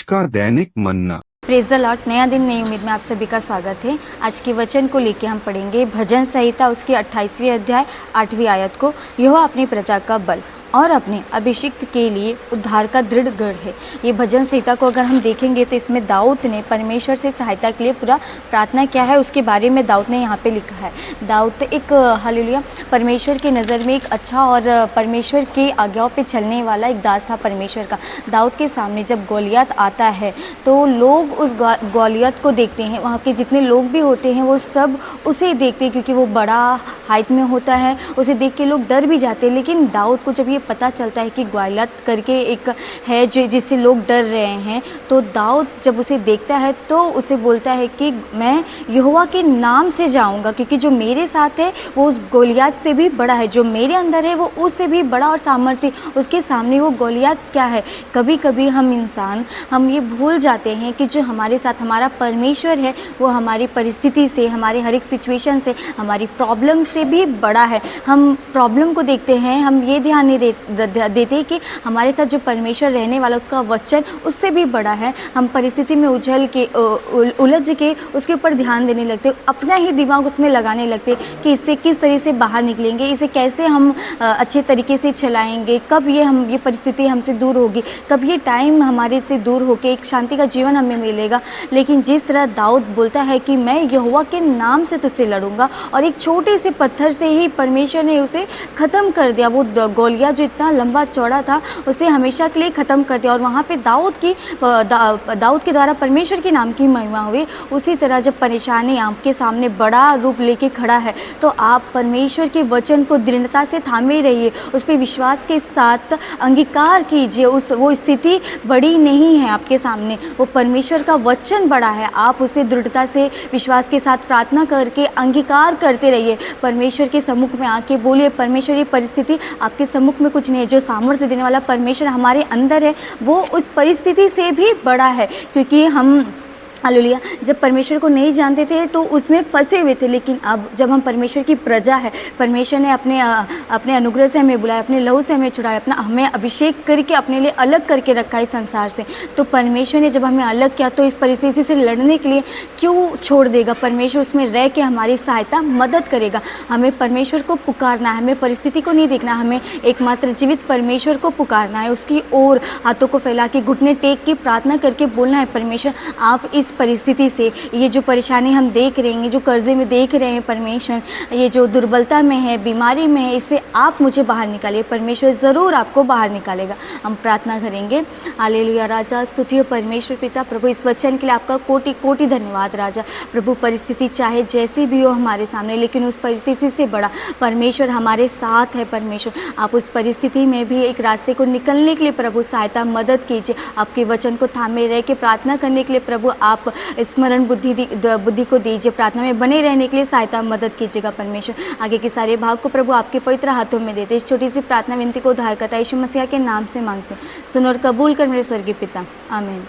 का दैनिक मन्ना। Praise the Lord. नया दिन नई उम्मीद में आप सभी का स्वागत है। आज के वचन को लेके हम पढ़ेंगे भजन संहिता उसकी 28वीं अध्याय 8वीं आयत को। यहोवा अपनी प्रजा का बल और अपने अभिषिक्त के लिए उद्धार का दृढ़ गढ़ है। ये भजन संहिता को अगर हम देखेंगे तो इसमें दाऊद ने परमेश्वर से सहायता के लिए पूरा प्रार्थना किया है, उसके बारे में दाऊद ने यहाँ पे लिखा है। दाऊद एक हालेलुया परमेश्वर की नज़र में एक अच्छा और परमेश्वर की आज्ञाओं पे चलने वाला एक दास था परमेश्वर का। दाऊद के सामने जब गोलियत आता है तो लोग उस गोलियत को देखते हैं, वहाँ के जितने लोग भी होते हैं वो सब उसे देखते हैं क्योंकि वो बड़ा हाइट में होता है, उसे देख के लोग डर भी जाते हैं। लेकिन दाऊद को जब ये पता चलता है कि गोलियत करके एक है जिससे लोग डर रहे हैं, तो दाऊद जब उसे देखता है तो उसे बोलता है कि मैं यहोवा के नाम से जाऊंगा, क्योंकि जो मेरे साथ है वो उस गोलियत से भी बड़ा है, जो मेरे अंदर है वो उससे भी बड़ा और सामर्थ्य, उसके सामने वो गोलियत क्या है। कभी कभी हम ये भूल जाते हैं कि जो हमारे साथ हमारा परमेश्वर है वो हमारी परिस्थिति से, हमारे हर एक सिचुएशन से, हमारी प्रॉब्लम से भी बड़ा है। हम प्रॉब्लम को देखते हैं, हम ये ध्यान नहीं देते कि हमारे साथ जो परमेश्वर रहने वाला उसका वचन उससे भी बड़ा है। हम परिस्थिति में उलझ के उसके ऊपर ध्यान देने लगते, अपना ही दिमाग उसमें लगाने लगते कि इससे किस तरह से बाहर निकलेंगे, इसे कैसे हम अच्छे तरीके से चलाएंगे, कब ये परिस्थिति हमसे दूर होगी, कब ये टाइम हमारे से दूर होकर एक शांति का जीवन हमें मिलेगा। लेकिन जिस तरह दाऊद बोलता है कि मैं यहोवा के नाम से तुझसे लड़ूंगा, और एक छोटे से पत्थर से ही परमेश्वर ने उसे ख़त्म कर दिया। वो गोलियत जो इतना लंबा चौड़ा था उसे हमेशा के लिए ख़त्म कर दिया, और वहाँ पे दाऊद के द्वारा परमेश्वर के नाम की महिमा हुई। उसी तरह जब परेशानी आपके सामने बड़ा रूप लेके खड़ा है तो आप परमेश्वर के वचन को दृढ़ता से थामे रहिए, उस पर विश्वास के साथ अंगीकार कीजिए। वो स्थिति बड़ी नहीं है आपके सामने, वो परमेश्वर का वचन बड़ा है। आप उसे दृढ़ता से विश्वास के साथ प्रार्थना करके अंगीकार करते रहिए, परमेश्वर के सम्मुख में आके बोलिए, परमेश्वर ये परिस्थिति आपके सम्मुख में कुछ नहीं है, जो सामर्थ्य देने वाला परमेश्वर हमारे अंदर है वो उस परिस्थिति से भी बड़ा है। क्योंकि हम हालेलुया जब परमेश्वर को नहीं जानते थे तो उसमें फंसे हुए थे, लेकिन अब जब हम परमेश्वर की प्रजा है, परमेश्वर ने अपने अनुग्रह से हमें बुलाया, अपने लहू से हमें छुड़ाया, हमें अभिषेक करके अपने लिए अलग करके रखा है संसार से। तो परमेश्वर ने जब हमें अलग किया तो इस परिस्थिति से लड़ने के लिए क्यों छोड़ देगा। परमेश्वर उसमें रह के हमारी सहायता मदद करेगा। हमें परमेश्वर को पुकारना है, हमें परिस्थिति को नहीं देखना, हमें एकमात्र जीवित परमेश्वर को पुकारना है, उसकी ओर हाथों को फैला के घुटने टेक के प्रार्थना करके बोलना है, परमेश्वर आप इस परिस्थिति से, ये जो परेशानी हम देख रहे हैं, जो कर्जे में देख रहे हैं परमेश्वर, ये जो दुर्बलता में है, बीमारी में है, इससे आप मुझे बाहर निकालिए। परमेश्वर ज़रूर आपको बाहर निकालेगा। हम प्रार्थना करेंगे। हालेलुया राजा, स्तुति हो परमेश्वर पिता, प्रभु इस वचन के लिए आपका कोटि कोटि धन्यवाद राजा। प्रभु परिस्थिति चाहे जैसी भी हो हमारे सामने, लेकिन उस परिस्थिति से बड़ा परमेश्वर हमारे साथ है। परमेश्वर आप उस परिस्थिति में भी एक रास्ते को निकलने के लिए प्रभु सहायता मदद कीजिए। आपके वचन को थामे रह के प्रार्थना करने के लिए प्रभु आप स्मरण बुद्धि को दीजिए, प्रार्थना में बने रहने के लिए सहायता मदद कीजिएगा। परमेश्वर आगे के सारे भाग को प्रभु आपके पवित्र हाथों में देते, इस छोटी सी प्रार्थना विनती को उद्धारकर्ता यीशु मसीह के नाम से मांगते हैं। सुनो और कबूल कर मेरे स्वर्गीय पिता, आमीन।